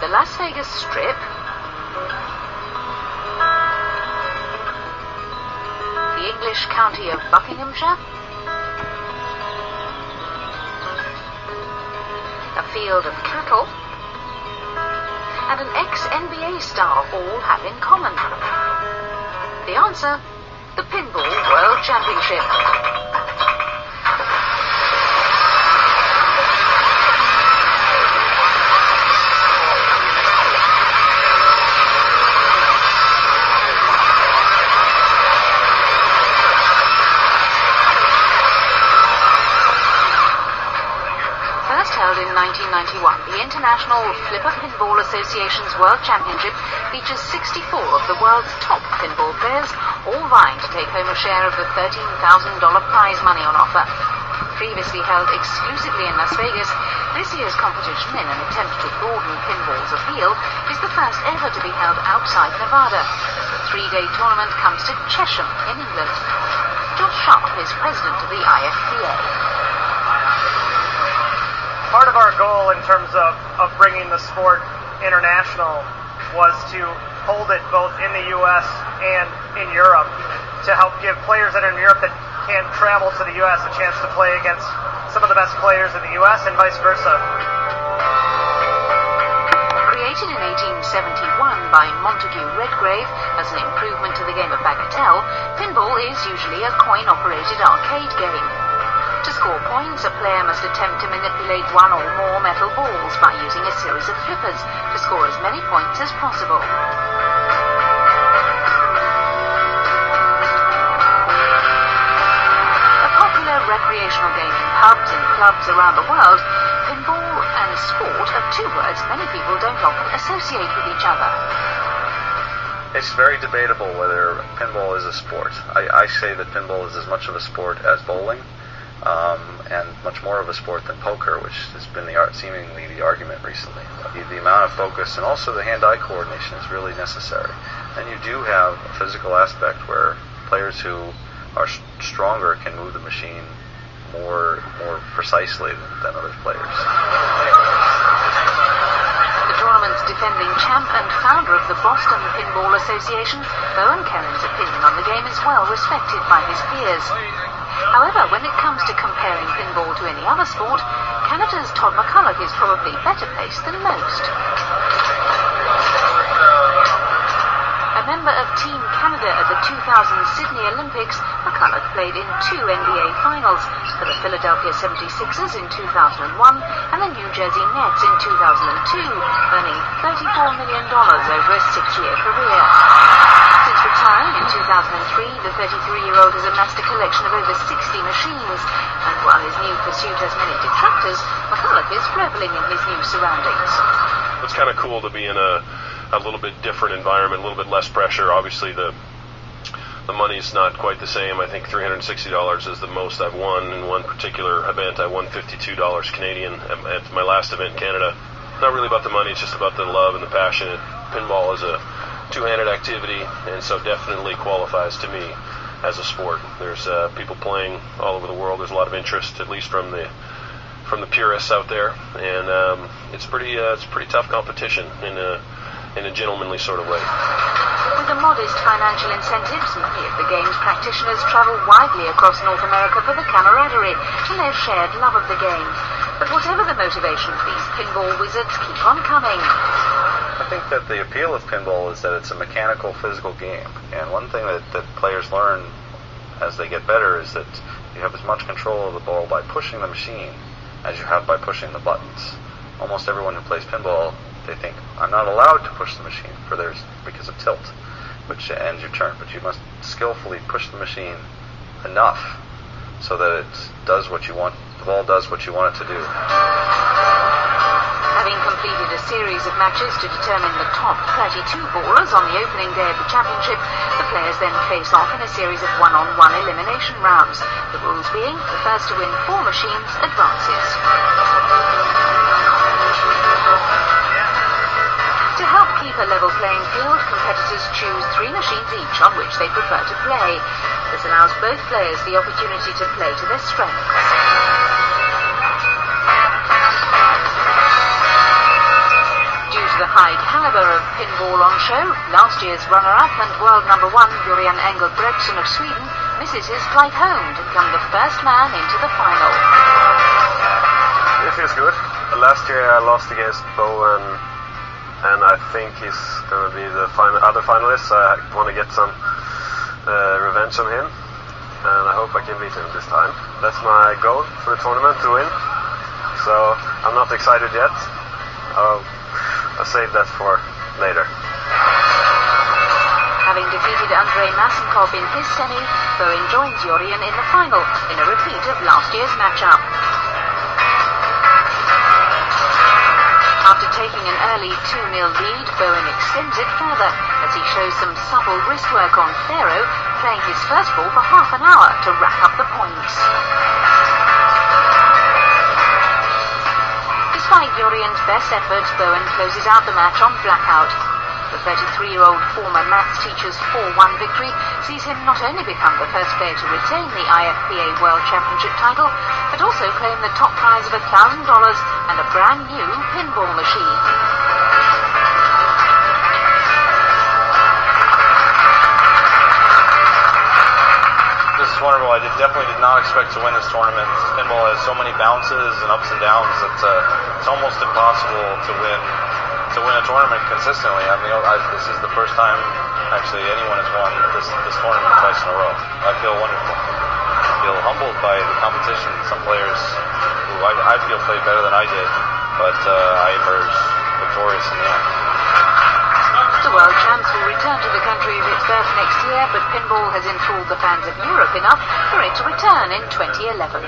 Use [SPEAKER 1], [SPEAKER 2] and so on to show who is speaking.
[SPEAKER 1] the Las Vegas Strip, the English county of Buckinghamshire, a field of cattle, and an ex-NBA star all have in common? The answer: the Pinball World Championship. Held in 1991, the International Flipper Pinball Association's World Championship features 64 of the world's top pinball players, all vying to take home a share of the $13,000 prize money on offer. Previously held exclusively in Las Vegas, this year's competition, in an attempt to broaden pinball's appeal, is the first ever to be held outside Nevada. The three-day tournament comes to Chesham in England. Josh Sharp is president of the IFPA.
[SPEAKER 2] Part of our goal in terms of bringing the sport international was to hold it both in the U.S. and in Europe to help give players that are in Europe that can't travel to the U.S. a chance to play against some of the best players in the U.S. and vice versa.
[SPEAKER 1] Created in 1871 by Montague Redgrave as an improvement to the game of bagatelle, pinball is usually a coin-operated arcade game. To score points, a player must attempt to manipulate one or more metal balls by using a series of flippers to score as many points as possible. A popular recreational game in pubs and clubs around the world, pinball and sport are two words many people don't often associate with each other.
[SPEAKER 3] It's very debatable whether pinball is a sport. I say that pinball is as much of a sport as bowling. And much more of a sport than poker, which has been seemingly the argument recently. The amount of focus and also the hand-eye coordination is really necessary. And you do have a physical aspect where players who are stronger can move the machine more precisely than other players.
[SPEAKER 1] The tournament's defending champ and founder of the Boston Pinball Association, Bowen Kerrin's opinion on the game is well respected by his peers. However, when it comes to comparing pinball to any other sport, Canada's Todd McCulloch is probably better placed than most. A member of Team Canada at the 2000 Sydney Olympics, McCulloch played in 2 NBA finals for the Philadelphia 76ers in 2001 and the New Jersey Nets in 2002, earning $34 million over a 6-year career. Since retiring in 2003, the 33-year-old has amassed a collection of over 60 machines, and while his new pursuit has many detractors, McCulloch is reveling in his new surroundings.
[SPEAKER 4] It's kind of cool to be in a little bit different environment, a little bit less pressure. Obviously, the money's not quite the same. I think $360 is the most I've won in one particular event. I won $52 Canadian at my last event in Canada. Not really about the money, it's just about the love and the passion. Pinball is a two-handed activity, and so definitely qualifies to me as a sport. There's people playing all over the world. There's a lot of interest, at least from the purists out there, and it's pretty tough competition in a gentlemanly sort of way.
[SPEAKER 1] With the modest financial incentives, many of the game's practitioners travel widely across North America for the camaraderie and their shared love of the game. But whatever the motivation, these pinball wizards keep on coming.
[SPEAKER 3] I think that the appeal of pinball is that it's a mechanical, physical game. And one thing that players learn as they get better is that you have as much control of the ball by pushing the machine as you have by pushing the buttons. Almost everyone who plays pinball, they think, I'm not allowed to push the machine because of tilt, which ends your turn. But you must skillfully push the machine enough so that it does what you want. The ball does what you want it to do.
[SPEAKER 1] Having completed a series of matches to determine the top 32 ballers on the opening day of the championship, the players then face off in a series of one-on-one elimination rounds. The rules being, the first to win 4 machines advances. To help keep a level playing field, competitors choose 3 machines each on which they prefer to play. This allows both players the opportunity to play to their strengths. Due to the high caliber of pinball on show, last year's runner-up and world number one, Jörgen Engelbrektsson of Sweden, misses his flight home to become the first man into the final.
[SPEAKER 5] It feels good. Last year I lost against Bowen, and I think he's going to be the other finalist. So I want to get some revenge on him, and I hope I can beat him this time. That's my goal for the tournament, to win. So I'm not excited yet. I'll save that for later.
[SPEAKER 1] Having defeated Andrei Masenkov in his semi, Bowen joins Jörgen in the final, in a repeat of last year's matchup. After taking an early 2-0 lead, Bowen extends it further as he shows some subtle wrist work on Faro, playing his first ball for half an hour to rack up the points. Despite Jörgen's best efforts, Bowen closes out the match on blackout. The 33-year-old former maths teacher's 4-1 victory sees him not only become the first player to retain the IFPA World Championship title, but also claim the top prize of $1,000 and a brand new pinball machine.
[SPEAKER 3] This tournament, I definitely did not expect to win this tournament. Pinball has so many bounces and ups and downs that it's almost impossible to win a tournament consistently. I mean, this is the first time actually anyone has won this tournament twice in a row. I feel wonderful. I feel humbled by the competition. Some players who I feel played better than I did, but I emerged victorious in the end.
[SPEAKER 1] The World Champs will return to the country of its birth next year, but pinball has enthralled the fans of Europe enough for it to return in 2011.